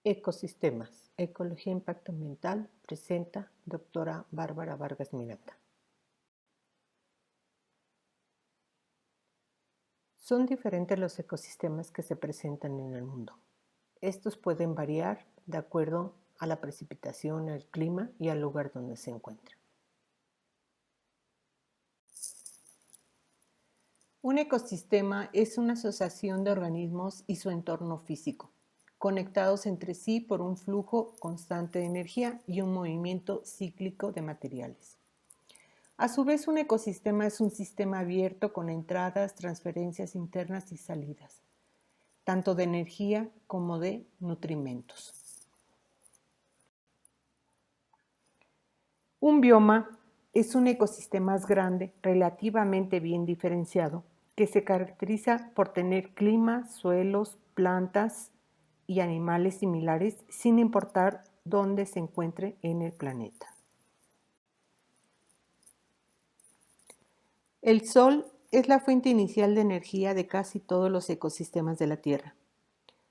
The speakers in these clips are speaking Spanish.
Ecosistemas, Ecología e Impacto Ambiental, presenta doctora Bárbara Vargas Miranda. Son diferentes los ecosistemas que se presentan en el mundo. Estos pueden variar de acuerdo a la precipitación, el clima y al lugar donde se encuentran. Un ecosistema es una asociación de organismos y su entorno físico, conectados entre sí por un flujo constante de energía y un movimiento cíclico de materiales. A su vez, un ecosistema es un sistema abierto con entradas, transferencias internas y salidas, tanto de energía como de nutrimentos. Un bioma es un ecosistema más grande, relativamente bien diferenciado, que se caracteriza por tener clima, suelos, plantas y animales similares sin importar dónde se encuentre en el planeta. El Sol es la fuente inicial de energía de casi todos los ecosistemas de la Tierra.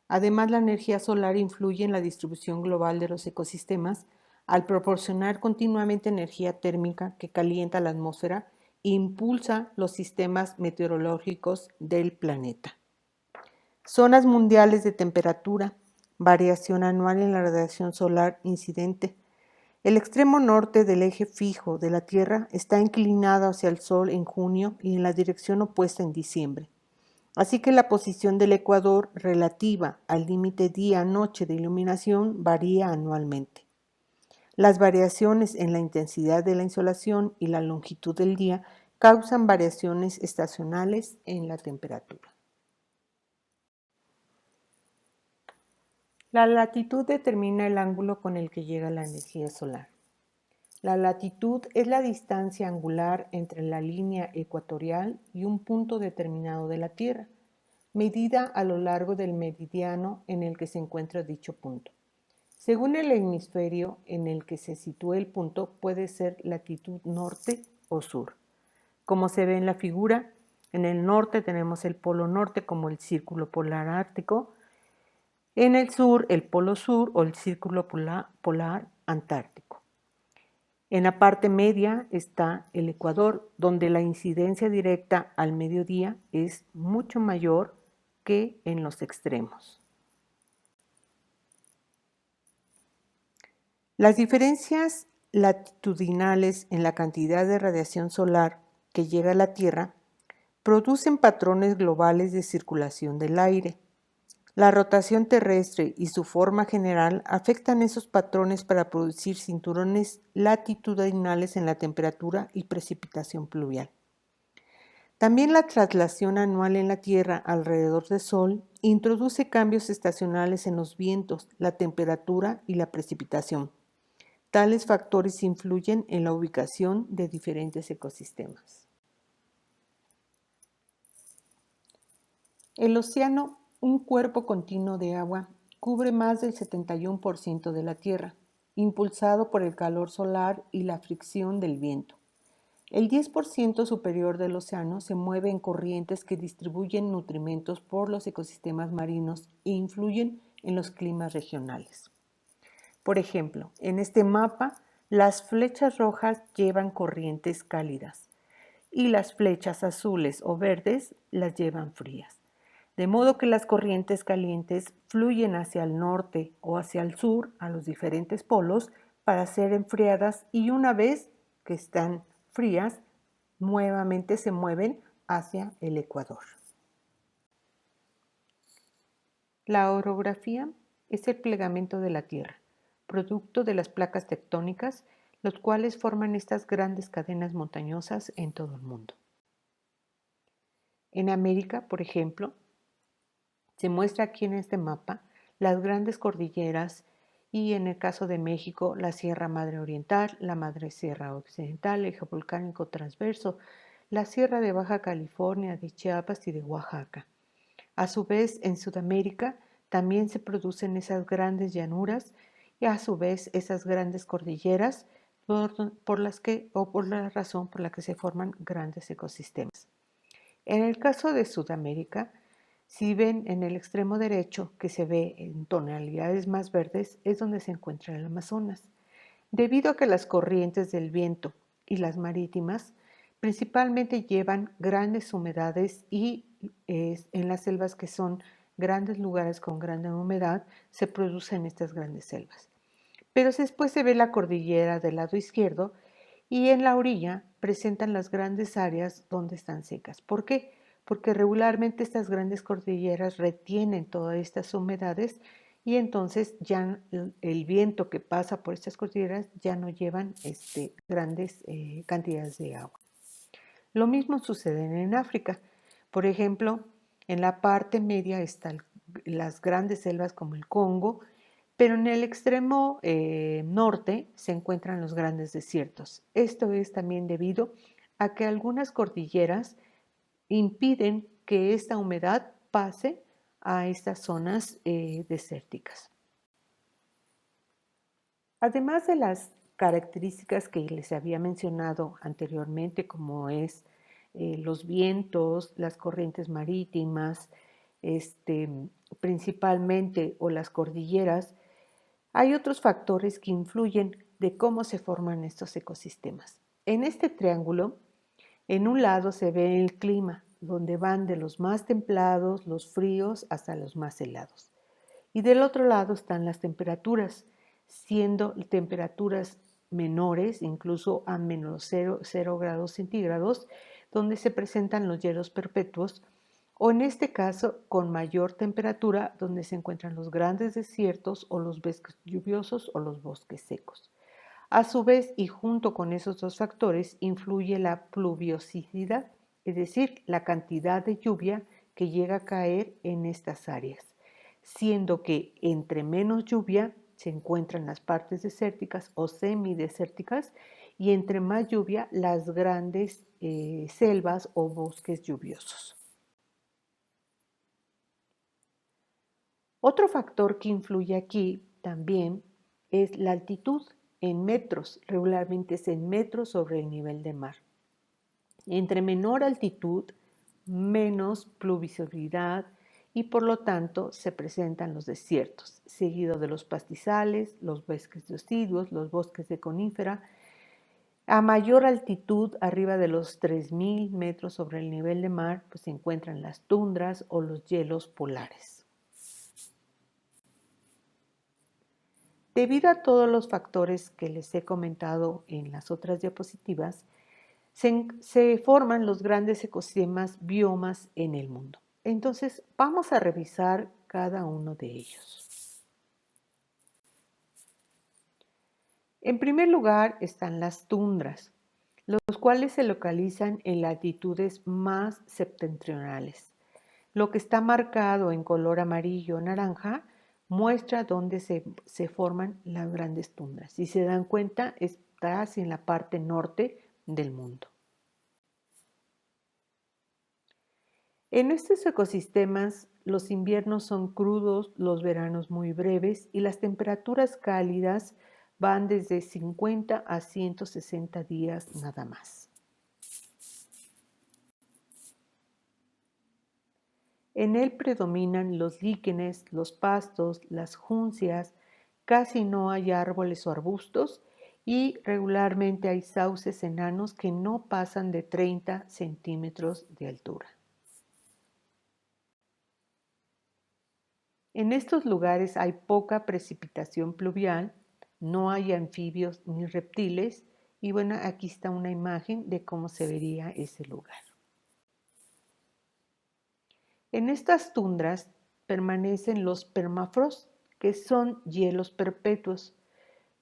Además, la energía solar influye en la distribución global de los ecosistemas al proporcionar continuamente energía térmica que calienta la atmósfera e impulsa los sistemas meteorológicos del planeta. Zonas mundiales de temperatura, variación anual en la radiación solar incidente. El extremo norte del eje fijo de la Tierra está inclinado hacia el Sol en junio y en la dirección opuesta en diciembre. Así que la posición del ecuador relativa al límite día-noche de iluminación varía anualmente. Las variaciones en la intensidad de la insolación y la longitud del día causan variaciones estacionales en la temperatura. La latitud determina el ángulo con el que llega la energía solar. La latitud es la distancia angular entre la línea ecuatorial y un punto determinado de la Tierra, medida a lo largo del meridiano en el que se encuentra dicho punto. Según el hemisferio en el que se sitúe el punto, puede ser latitud norte o sur. Como se ve en la figura, en el norte tenemos el polo norte como el círculo polar ártico, en el sur el polo sur o el círculo polar antártico. En la parte media está el ecuador, donde la incidencia directa al mediodía es mucho mayor que en los extremos. Las diferencias latitudinales en la cantidad de radiación solar que llega a la Tierra producen patrones globales de circulación del aire. La rotación terrestre y su forma general afectan esos patrones para producir cinturones latitudinales en la temperatura y precipitación pluvial. También la traslación anual en la Tierra alrededor del Sol introduce cambios estacionales en los vientos, la temperatura y la precipitación. Tales factores influyen en la ubicación de diferentes ecosistemas. El océano, un cuerpo continuo de agua, cubre más del 71% de la Tierra, impulsado por el calor solar y la fricción del viento. El 10% superior del océano se mueve en corrientes que distribuyen nutrimentos por los ecosistemas marinos e influyen en los climas regionales. Por ejemplo, en este mapa, las flechas rojas llevan corrientes cálidas y las flechas azules o verdes las llevan frías. De modo que las corrientes calientes fluyen hacia el norte o hacia el sur, a los diferentes polos, para ser enfriadas y una vez que están frías, nuevamente se mueven hacia el ecuador. La orografía es el plegamiento de la Tierra, producto de las placas tectónicas, los cuales forman estas grandes cadenas montañosas en todo el mundo. En América, por ejemplo, se muestra aquí en este mapa las grandes cordilleras y en el caso de México la Sierra Madre Oriental, la Madre Sierra Occidental, el eje volcánico transverso, la Sierra de Baja California, de Chiapas y de Oaxaca. A su vez, en Sudamérica también se producen esas grandes llanuras y a su vez esas grandes cordilleras por la razón por la que se forman grandes ecosistemas. En el caso de Sudamérica, Si ven en el extremo derecho, que se ve en tonalidades más verdes, es donde se encuentra el Amazonas. Debido a que las corrientes del viento y las marítimas principalmente llevan grandes humedades y en las selvas que son grandes lugares con gran humedad, se producen estas grandes selvas. Pero después se ve la cordillera del lado izquierdo y en la orilla presentan las grandes áreas donde están secas. ¿Por qué? Porque regularmente estas grandes cordilleras retienen todas estas humedades y entonces ya el viento que pasa por estas cordilleras ya no llevan grandes cantidades de agua. Lo mismo sucede en África. Por ejemplo, en la parte media están las grandes selvas como el Congo, pero en el extremo norte se encuentran los grandes desiertos. Esto es también debido a que algunas cordilleras impiden que esta humedad pase a estas zonas desérticas. Además de las características que les había mencionado anteriormente, como es los vientos, las corrientes marítimas, principalmente, o las cordilleras, hay otros factores que influyen de cómo se forman estos ecosistemas. En este triángulo, en un lado se ve el clima, donde van de los más templados, los fríos, hasta los más helados. Y del otro lado están las temperaturas, siendo temperaturas menores, incluso a menos 0 grados centígrados, donde se presentan los hielos perpetuos, o en este caso con mayor temperatura, donde se encuentran los grandes desiertos o los bosques lluviosos o los bosques secos. A su vez, y junto con esos dos factores, influye la pluviosidad, es decir, la cantidad de lluvia que llega a caer en estas áreas, siendo que entre menos lluvia se encuentran las partes desérticas o semidesérticas y entre más lluvia las grandes selvas o bosques lluviosos. Otro factor que influye aquí también es la altitud en metros, regularmente es en metros sobre el nivel del mar. Entre menor altitud, menos pluviosidad y por lo tanto se presentan los desiertos, seguido de los pastizales, los bosques deciduos, los bosques de conífera. A mayor altitud, arriba de los 3000 metros sobre el nivel del mar, pues se encuentran las tundras o los hielos polares. Debido a todos los factores que les he comentado en las otras diapositivas, se forman los grandes ecosistemas, biomas en el mundo. Entonces, vamos a revisar cada uno de ellos. En primer lugar están las tundras, los cuales se localizan en latitudes más septentrionales. Lo que está marcado en color amarillo o naranja muestra dónde se forman las grandes tundras. Si se dan cuenta, está así en la parte norte del mundo. En estos ecosistemas, los inviernos son crudos, los veranos muy breves y las temperaturas cálidas van desde 50 a 160 días nada más. En él predominan los líquenes, los pastos, las juncias, casi no hay árboles o arbustos y regularmente hay sauces enanos que no pasan de 30 centímetros de altura. En estos lugares hay poca precipitación pluvial, no hay anfibios ni reptiles y bueno, aquí está una imagen de cómo se vería ese lugar. En estas tundras permanecen los permafrost, que son hielos perpetuos.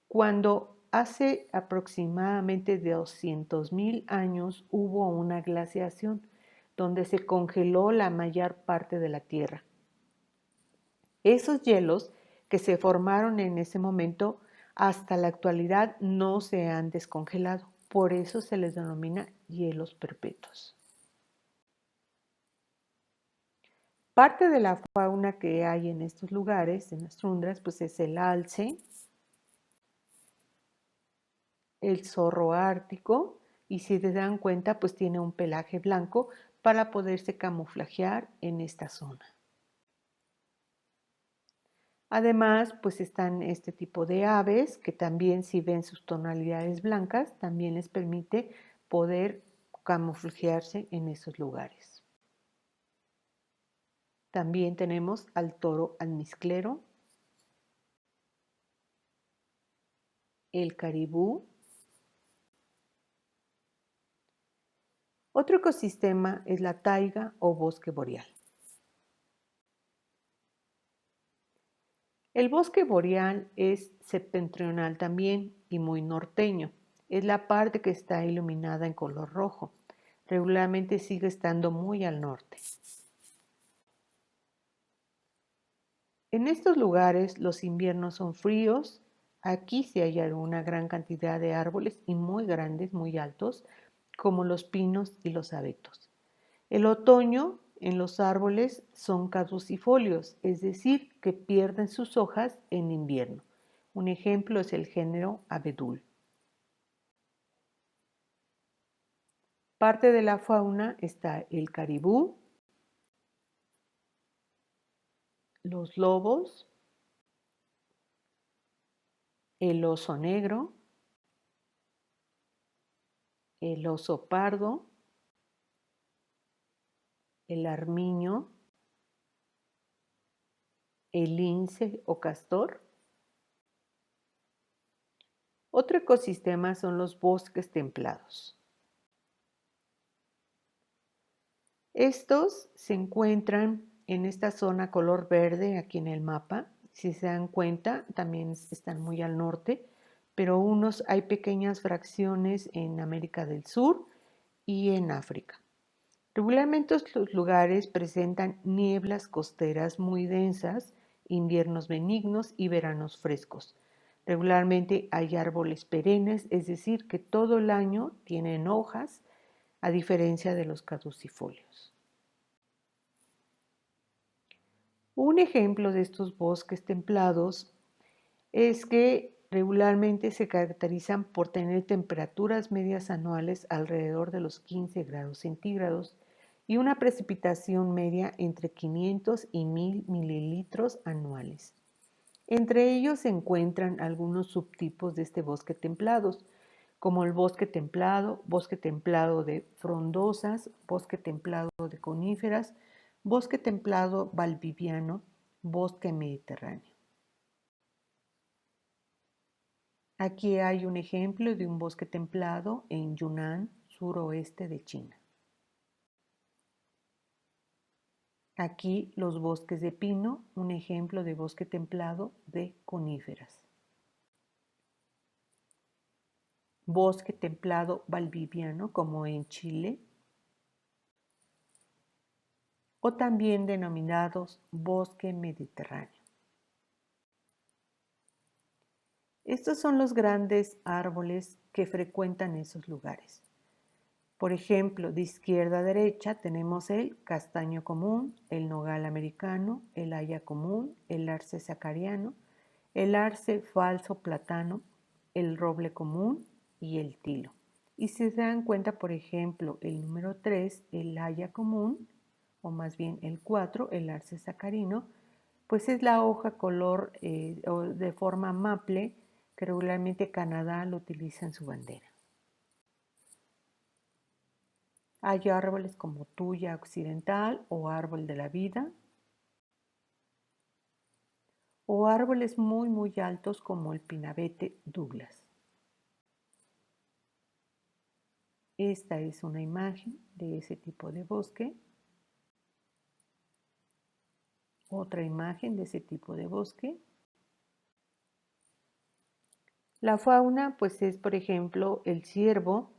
Cuando hace aproximadamente 200.000 años hubo una glaciación donde se congeló la mayor parte de la Tierra. Esos hielos que se formaron en ese momento hasta la actualidad no se han descongelado, por eso se les denomina hielos perpetuos. Parte de la fauna que hay en estos lugares, en las tundras, pues es el alce, el zorro ártico, y si se dan cuenta, pues tiene un pelaje blanco para poderse camuflajear en esta zona. Además, pues están este tipo de aves que también, si ven sus tonalidades blancas, también les permite poder camuflajearse en esos lugares. También tenemos al toro almizclero, el caribú. Otro ecosistema es la taiga o bosque boreal. El bosque boreal es septentrional también y muy norteño. Es la parte que está iluminada en color rojo. Regularmente sigue estando muy al norte. En estos lugares los inviernos son fríos. Aquí se hallan una gran cantidad de árboles y muy grandes, muy altos, como los pinos y los abetos. El otoño en los árboles son caducifolios, es decir, que pierden sus hojas en invierno. Un ejemplo es el género abedul. Parte de la fauna está el caribú, los lobos, el oso negro, el oso pardo, el armiño, el lince o castor. Otro ecosistema son los bosques templados. Estos se encuentran en esta zona color verde aquí en el mapa. Si se dan cuenta, también están muy al norte, pero hay pequeñas fracciones en América del Sur y en África. Regularmente los lugares presentan nieblas costeras muy densas, inviernos benignos y veranos frescos. Regularmente hay árboles perennes, es decir, que todo el año tienen hojas, a diferencia de los caducifolios. Un ejemplo de estos bosques templados es que regularmente se caracterizan por tener temperaturas medias anuales alrededor de los 15 grados centígrados y una precipitación media entre 500 y 1000 mililitros anuales. Entre ellos se encuentran algunos subtipos de este bosque templados, como el bosque templado de frondosas, bosque templado de coníferas, bosque templado valdiviano, bosque mediterráneo. Aquí hay un ejemplo de un bosque templado en Yunnan, suroeste de China. Aquí los bosques de pino, un ejemplo de bosque templado de coníferas. Bosque templado valdiviano, como en Chile, o también denominados bosque mediterráneo. Estos son los grandes árboles que frecuentan esos lugares. Por ejemplo, de izquierda a derecha tenemos el castaño común, el nogal americano, el haya común, el arce sacariano, el arce falso platano, el roble común y el tilo. Y si se dan cuenta, por ejemplo, el número 3, el haya común, o más bien el 4, el arce sacarino, pues es la hoja color de forma maple que regularmente Canadá lo utiliza en su bandera. Hay árboles como tuya occidental o árbol de la vida, o árboles muy altos como el pinabete Douglas. Esta es una imagen de ese tipo de bosque. Otra imagen de ese tipo de bosque. La fauna pues es, por ejemplo, el ciervo,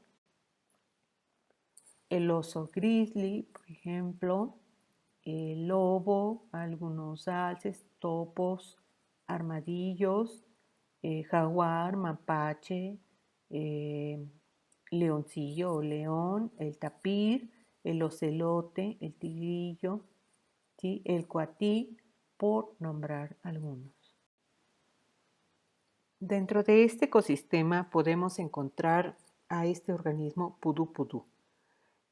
el oso grizzly, por ejemplo, el lobo, algunos alces, topos, armadillos, jaguar, mapache, leoncillo o león, el tapir, el ocelote, el tigrillo, ¿sí? El coatí, por nombrar algunos. Dentro de este ecosistema podemos encontrar a este organismo Pudú Pudú,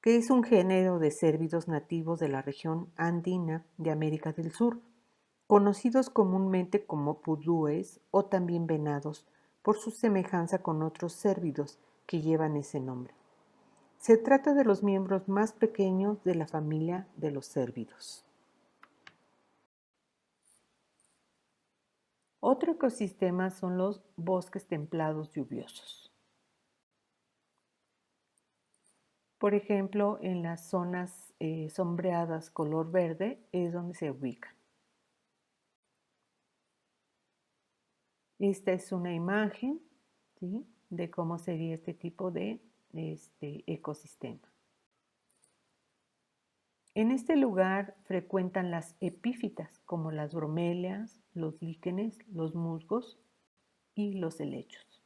que es un género de cérvidos nativos de la región andina de América del Sur, conocidos comúnmente como pudúes o también venados, por su semejanza con otros cérvidos que llevan ese nombre. Se trata de los miembros más pequeños de la familia de los cérvidos. Otro ecosistema son los bosques templados lluviosos. Por ejemplo, en las zonas sombreadas color verde es donde se ubican. Esta es una imagen, ¿sí?, de cómo sería este tipo de ecosistema. En este lugar frecuentan las epífitas, como las bromelias, los líquenes, los musgos y los helechos.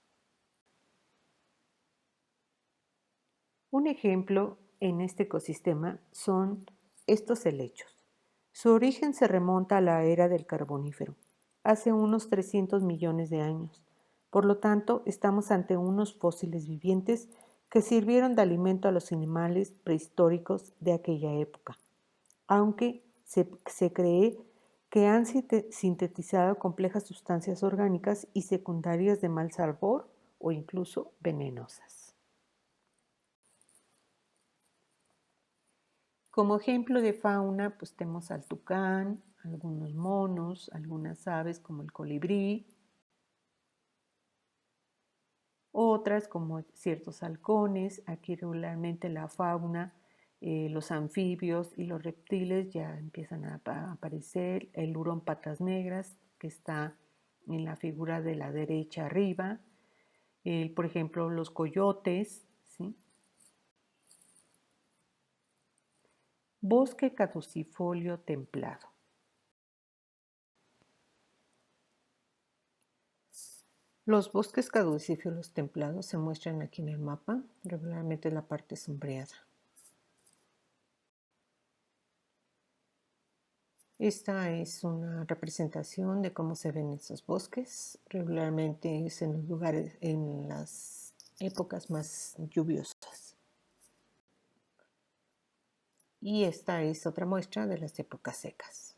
Un ejemplo en este ecosistema son estos helechos. Su origen se remonta a la era del Carbonífero, hace unos 300 millones de años. Por lo tanto, estamos ante unos fósiles vivientes que sirvieron de alimento a los animales prehistóricos de aquella época, aunque se cree que han sintetizado complejas sustancias orgánicas y secundarias de mal sabor o incluso venenosas. Como ejemplo de fauna, pues tenemos al tucán, algunos monos, algunas aves como el colibrí, otras como ciertos halcones. Aquí regularmente la fauna, los anfibios y los reptiles ya empiezan a aparecer. El hurón patas negras, que está en la figura de la derecha arriba. Por ejemplo, los coyotes, ¿sí? Bosque caducifolio templado. Los bosques caducifolios templados se muestran aquí en el mapa, regularmente en la parte sombreada. Esta es una representación de cómo se ven esos bosques. Regularmente es en los lugares, en las épocas más lluviosas. Y esta es otra muestra de las épocas secas.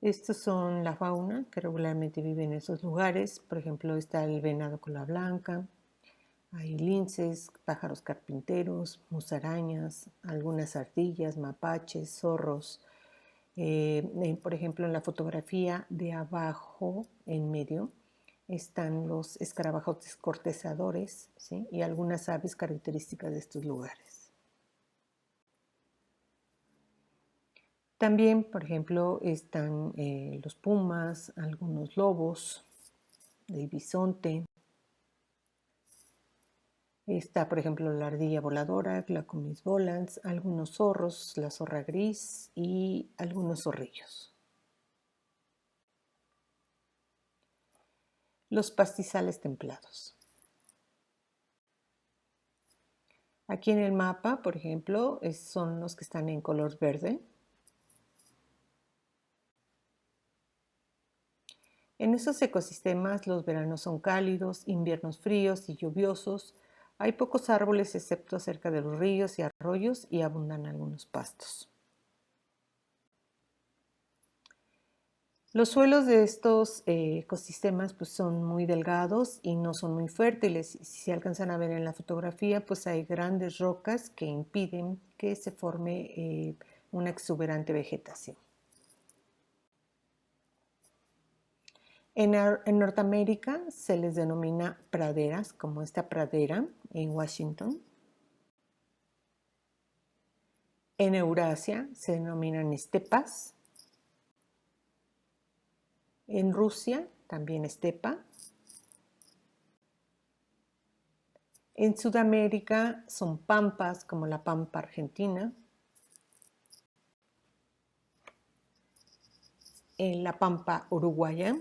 Estos son la fauna que regularmente vive en esos lugares. Por ejemplo, está el venado cola blanca, hay linces, pájaros carpinteros, musarañas, algunas ardillas, mapaches, zorros. Por ejemplo, en la fotografía de abajo, en medio, están los escarabajos descortezadores, ¿sí?, y algunas aves características de estos lugares. También, por ejemplo, están los pumas, algunos lobos, el bisonte. Está, por ejemplo, la ardilla voladora, Glaucomys volans, algunos zorros, la zorra gris y algunos zorrillos. Los pastizales templados. Aquí en el mapa, por ejemplo, son los que están en color verde. En esos ecosistemas los veranos son cálidos, inviernos fríos y lluviosos. Hay pocos árboles excepto cerca de los ríos y arroyos y abundan algunos pastos. Los suelos de estos ecosistemas pues, son muy delgados y no son muy fértiles. Si se alcanzan a ver en la fotografía, pues hay grandes rocas que impiden que se forme una exuberante vegetación. En Norteamérica se les denomina praderas, como esta pradera en Washington. En Eurasia se denominan estepas. En Rusia también estepa. En Sudamérica son pampas, como la pampa argentina. En la pampa uruguaya.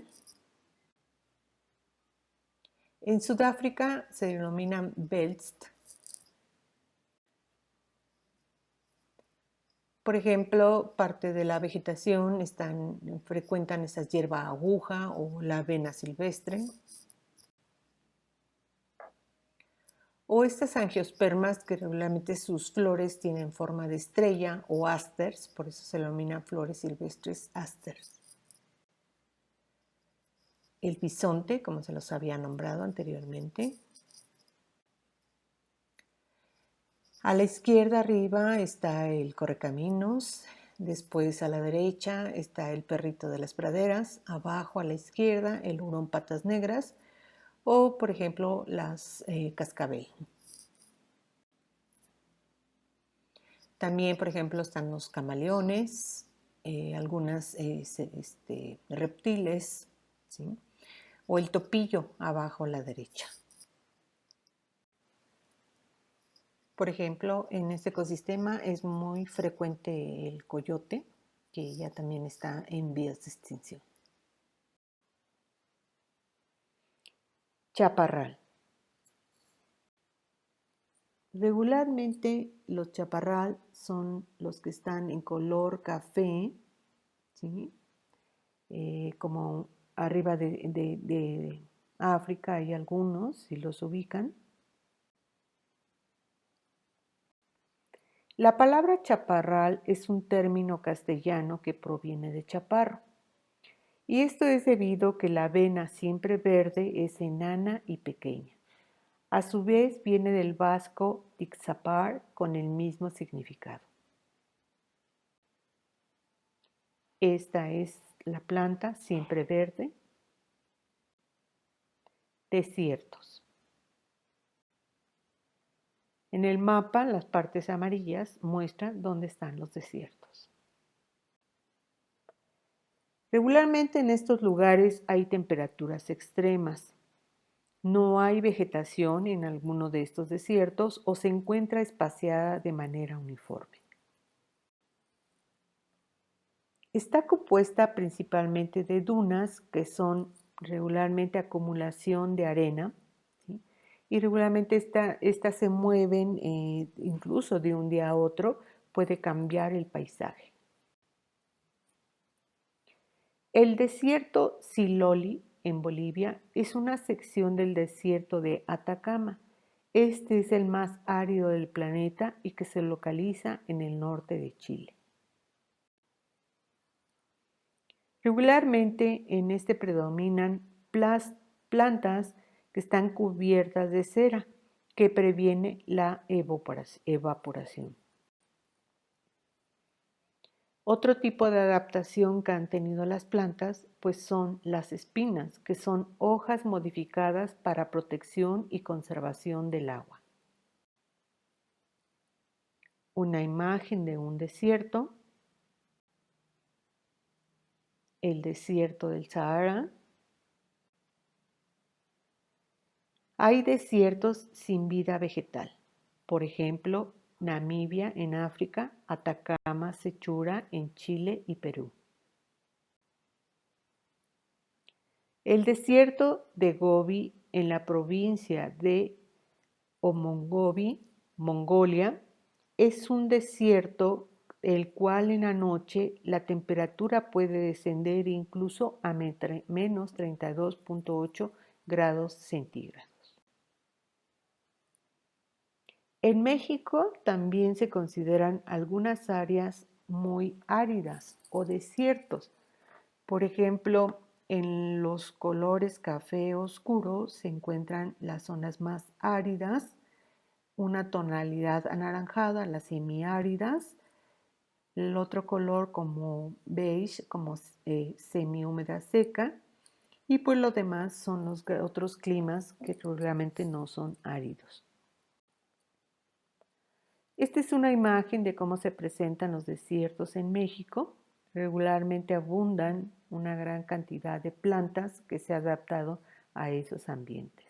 En Sudáfrica se denominan veldt. Por ejemplo, parte de la vegetación frecuentan esa hierba aguja o la avena silvestre. o estas angiospermas que regularmente sus flores tienen forma de estrella o asters, por eso se denominan flores silvestres asters. El bisonte, como se los había nombrado anteriormente. A la izquierda arriba está el correcaminos, después a la derecha está el perrito de las praderas, abajo a la izquierda el hurón patas negras o por ejemplo las cascabel. También por ejemplo están los camaleones, algunas reptiles, ¿sí? O el topillo abajo a la derecha. Por ejemplo, en este ecosistema es muy frecuente el coyote, que ya también está en vías de extinción. Chaparral. Regularmente los chaparral son los que están en color café, ¿sí? Como arriba de África hay algunos, si los ubican. La palabra chaparral es un término castellano que proviene de chaparro. Y esto es debido a que la avena siempre verde es enana y pequeña. A su vez viene del vasco tixapar con el mismo significado. Esta es la planta siempre verde. Desiertos. En el mapa las partes amarillas muestran dónde están los desiertos. Regularmente en estos lugares hay temperaturas extremas. No hay vegetación en alguno de estos desiertos o se encuentra espaciada de manera uniforme. Está compuesta principalmente de dunas, que son regularmente acumulación de arena, ¿sí? Y regularmente estas se mueven incluso de un día a otro, puede cambiar el paisaje. El desierto Siloli en Bolivia es una sección del desierto de Atacama. Este es el más árido del planeta y que se localiza en el norte de Chile. Regularmente en este predominan plantas que están cubiertas de cera, que previene la evaporación. Otro tipo de adaptación que han tenido las plantas pues son las espinas, que son hojas modificadas para protección y conservación del agua. Una imagen de un desierto, el desierto del Sahara. Hay desiertos sin vida vegetal, por ejemplo, Namibia en África, Atacama, Sechura en Chile y Perú. El desierto de Gobi en la provincia de Omongobi, Mongolia, es un desierto el cual en la noche la temperatura puede descender incluso a menos 32.8 grados centígrados. En México también se consideran algunas áreas muy áridas o desiertos. Por ejemplo, en los colores café oscuro se encuentran las zonas más áridas, una tonalidad anaranjada, las semiáridas, el otro color como beige, como semihúmeda seca, y pues lo demás son los otros climas que realmente no son áridos. Esta es una imagen de cómo se presentan los desiertos en México. Regularmente abundan una gran cantidad de plantas que se han adaptado a esos ambientes.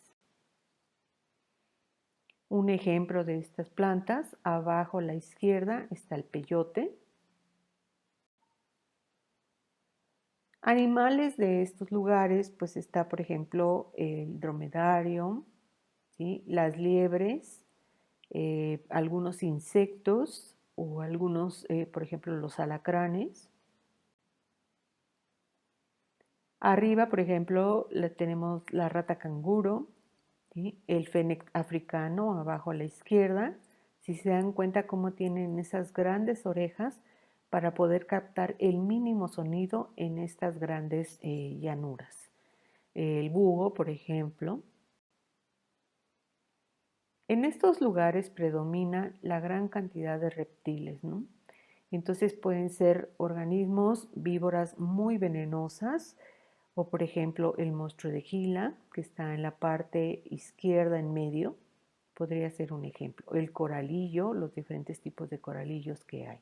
Un ejemplo de estas plantas, abajo a la izquierda está el peyote. Animales de estos lugares, pues está por ejemplo el dromedario, ¿sí? Las liebres, algunos insectos o algunos, por ejemplo, los alacranes. Arriba, por ejemplo, tenemos la rata canguro, ¿sí? El fennec africano abajo a la izquierda, si se dan cuenta cómo tienen esas grandes orejas para poder captar el mínimo sonido en estas grandes llanuras. El búho, por ejemplo. En estos lugares predomina la gran cantidad de reptiles, ¿no? Entonces pueden ser organismos víboras muy venenosas, o por ejemplo el monstruo de Gila, que está en la parte izquierda en medio, podría ser un ejemplo. El coralillo, los diferentes tipos de coralillos que hay.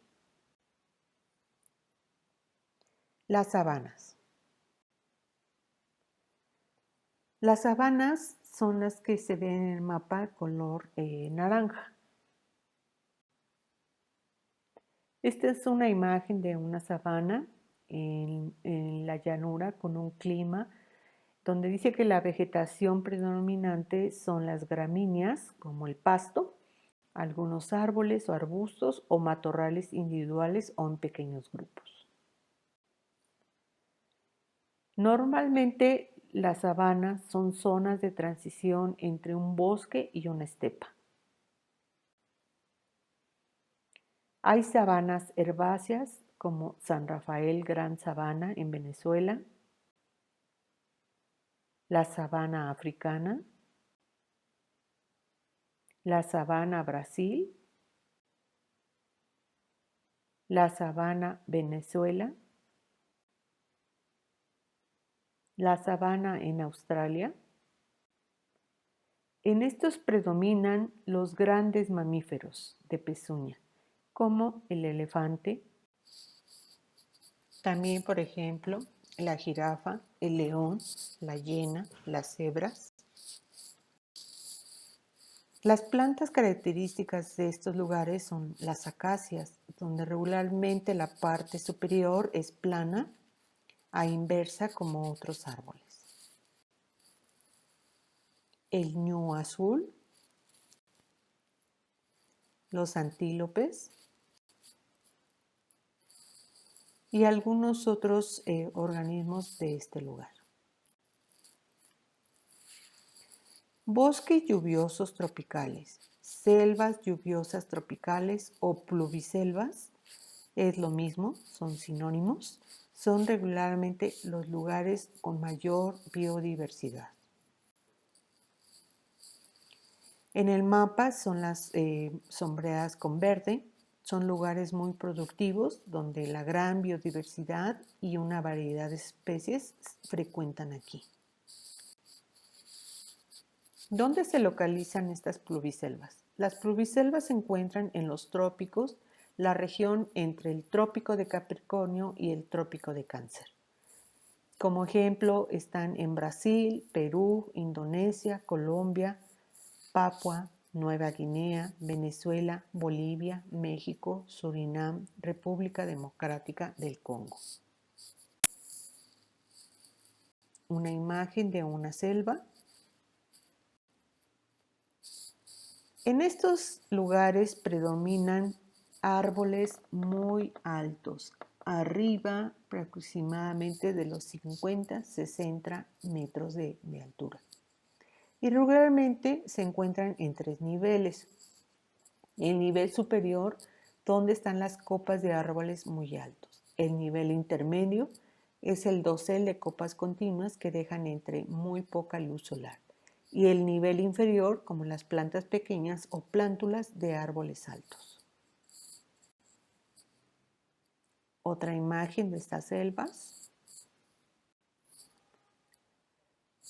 Las sabanas. Las sabanas son las que se ven en el mapa color naranja. Esta es una imagen de una sabana en la llanura con un clima donde dice que la vegetación predominante son las gramíneas, como el pasto, algunos árboles o arbustos o matorrales individuales o en pequeños grupos. Normalmente las sabanas son zonas de transición entre un bosque y una estepa. Hay sabanas herbáceas como San Rafael Gran Sabana en Venezuela, la sabana africana, la sabana Brasil, la sabana Venezuela, la sabana en Australia. En estos predominan los grandes mamíferos de pezuña, como el elefante, también por ejemplo la jirafa, el león, la hiena, las cebras. Las plantas características de estos lugares son las acacias, donde regularmente la parte superior es plana a inversa como otros árboles. El ñu azul, los antílopes y algunos otros organismos de este lugar. Bosques lluviosos tropicales, selvas lluviosas tropicales o pluviselvas, es lo mismo, son sinónimos, son regularmente los lugares con mayor biodiversidad. En el mapa son las sombreadas con verde, son lugares muy productivos donde la gran biodiversidad y una variedad de especies frecuentan aquí. ¿Dónde se localizan estas pluviselvas? Las pluviselvas se encuentran en los trópicos, la región entre el trópico de Capricornio y el trópico de Cáncer. Como ejemplo están en Brasil, Perú, Indonesia, Colombia, Papua Nueva Guinea, Venezuela, Bolivia, México, Surinam, República Democrática del Congo. Una imagen de una selva. En estos lugares predominan árboles muy altos, arriba aproximadamente de los 50-60 metros de altura. Y regularmente se encuentran en tres niveles. El nivel superior, donde están las copas de árboles muy altos. El nivel intermedio es el dosel de copas continuas que dejan entre muy poca luz solar. Y el nivel inferior, como las plantas pequeñas o plántulas de árboles altos. Otra imagen de estas selvas.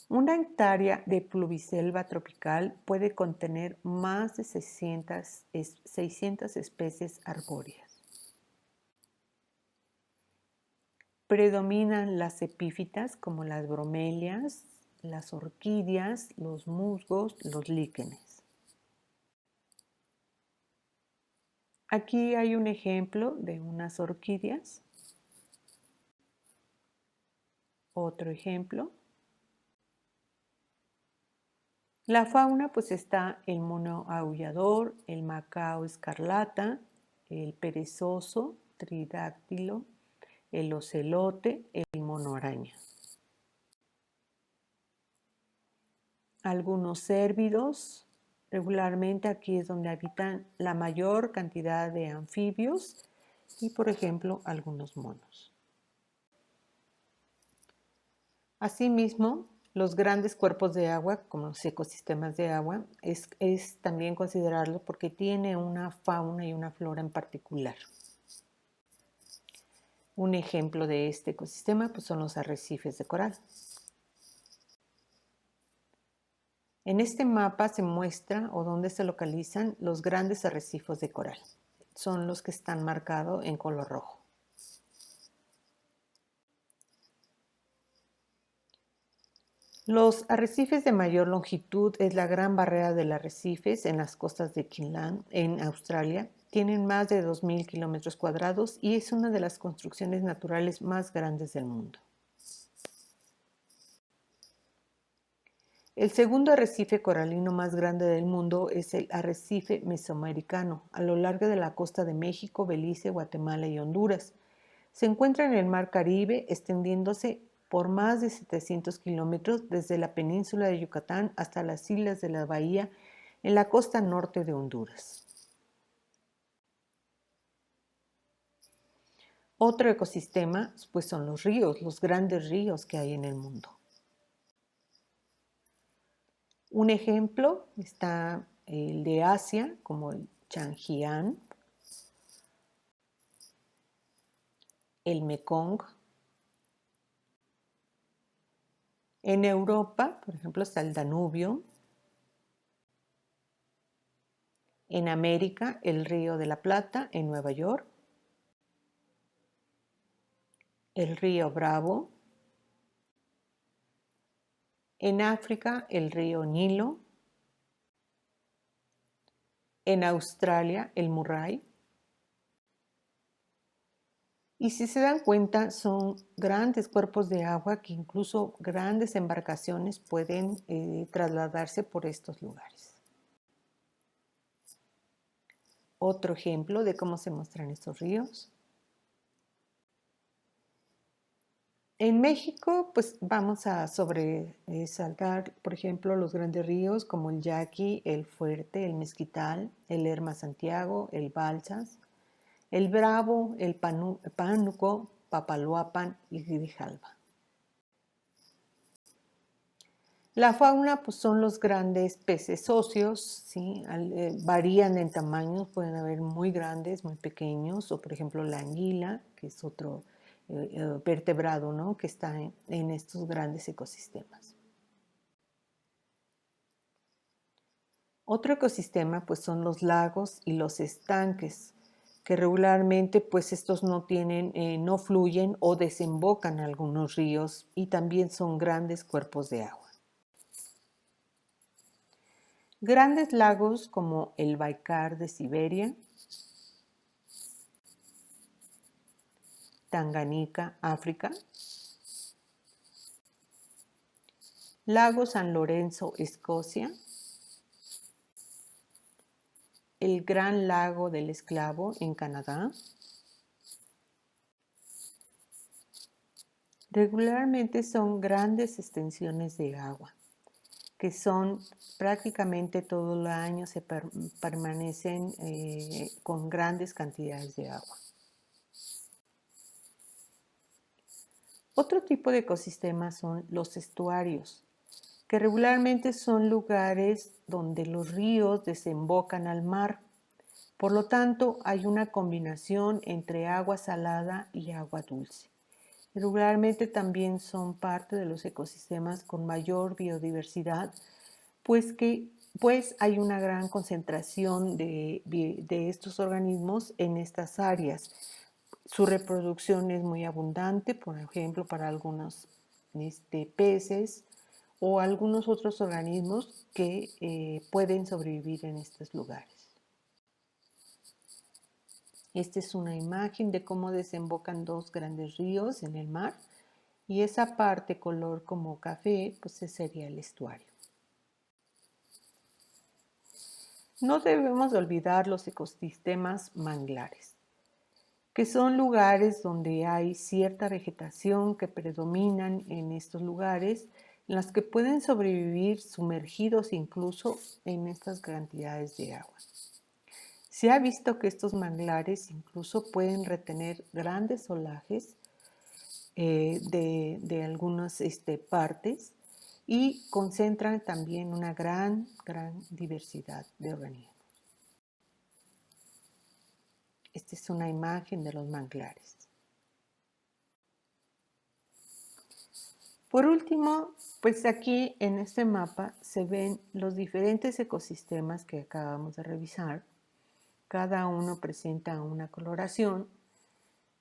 Una hectárea de pluviselva tropical puede contener más de 600 especies arbóreas. Predominan las epífitas como las bromelias, las orquídeas, los musgos, los líquenes. Aquí hay un ejemplo de unas orquídeas. Otro ejemplo. La fauna pues está el mono aullador, el macao escarlata, el perezoso, tridáctilo, el ocelote, el mono araña. algunos cérvidos. Regularmente aquí es donde habitan la mayor cantidad de anfibios y, por ejemplo, algunos monos. Asimismo, los grandes cuerpos de agua, como los ecosistemas de agua, es también considerarlo porque tiene una fauna y una flora en particular. Un ejemplo de este ecosistema pues, son los arrecifes de coral. En este mapa se muestra o dónde se localizan los grandes arrecifes de coral. Son los que están marcados en color rojo. Los arrecifes de mayor longitud es la Gran Barrera de Arrecifes en las costas de Queensland, en Australia. Tienen más de 2.000 kilómetros cuadrados y es una de las construcciones naturales más grandes del mundo. El segundo arrecife coralino más grande del mundo es el arrecife mesoamericano, a lo largo de la costa de México, Belice, Guatemala y Honduras. Se encuentra en el Mar Caribe, extendiéndose por más de 700 kilómetros desde la península de Yucatán hasta las islas de la Bahía en la costa norte de Honduras. Otro ecosistema pues son los ríos, los grandes ríos que hay en el mundo. Un ejemplo está el de Asia, como el Changjiang, el Mekong. En Europa, por ejemplo, está el Danubio. En América, el Río de la Plata, en Nueva York. El río Bravo. En África, el río Nilo. En Australia, el Murray. Y si se dan cuenta, son grandes cuerpos de agua que incluso grandes embarcaciones pueden trasladarse por estos lugares. Otro ejemplo de cómo se muestran estos ríos. En México, pues vamos a sobresaltar, por ejemplo, los grandes ríos como el Yaqui, el Fuerte, el Mezquital, el Lerma Santiago, el Balsas, el Bravo, el Pánuco, Papaloapan y Grijalva. La fauna pues, son los grandes peces óseos, ¿sí? Varían en tamaños, pueden haber muy grandes, muy pequeños, o por ejemplo la anguila, que es otro vertebrado, ¿no? Que está en estos grandes ecosistemas. Otro ecosistema pues, son los lagos y los estanques, que regularmente pues estos no fluyen o desembocan algunos ríos y también son grandes cuerpos de agua. Grandes lagos como el Baikal de Siberia, Tanganica, África, Lago San Lorenzo, Escocia, el Gran Lago del Esclavo en Canadá. Regularmente son grandes extensiones de agua, que son prácticamente todo el año se permanecen con grandes cantidades de agua. Otro tipo de ecosistemas son los estuarios, que regularmente son lugares donde los ríos desembocan al mar. Por lo tanto, hay una combinación entre agua salada y agua dulce. Regularmente también son parte de los ecosistemas con mayor biodiversidad, pues hay una gran concentración de estos organismos en estas áreas. Su reproducción es muy abundante, por ejemplo, para algunos peces o algunos otros organismos que pueden sobrevivir en estos lugares. Esta es una imagen de cómo desembocan dos grandes ríos en el mar y esa parte color como café, pues ese sería el estuario. No debemos olvidar los ecosistemas manglares, que son lugares donde hay cierta vegetación que predominan en estos lugares, las que pueden sobrevivir sumergidos incluso en estas cantidades de agua. Se ha visto que estos manglares incluso pueden retener grandes olajes de algunas partes y concentran también una gran diversidad de organismos. Esta es una imagen de los manglares. Por último, pues aquí en este mapa se ven los diferentes ecosistemas que acabamos de revisar. Cada uno presenta una coloración.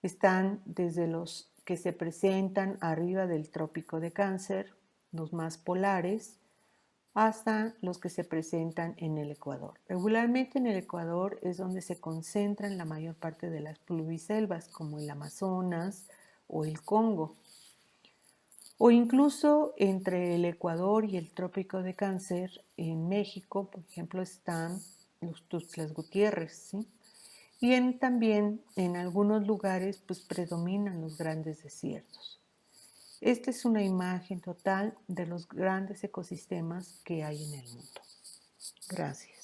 Están desde los que se presentan arriba del trópico de Cáncer, los más polares, hasta los que se presentan en el Ecuador. Regularmente en el Ecuador es donde se concentran la mayor parte de las pluviselvas, como el Amazonas o el Congo. O incluso entre el Ecuador y el trópico de Cáncer, en México, por ejemplo, están los Tuxtlas Gutiérrez, ¿sí? Y también en algunos lugares pues predominan los grandes desiertos. Esta es una imagen total de los grandes ecosistemas que hay en el mundo. Gracias.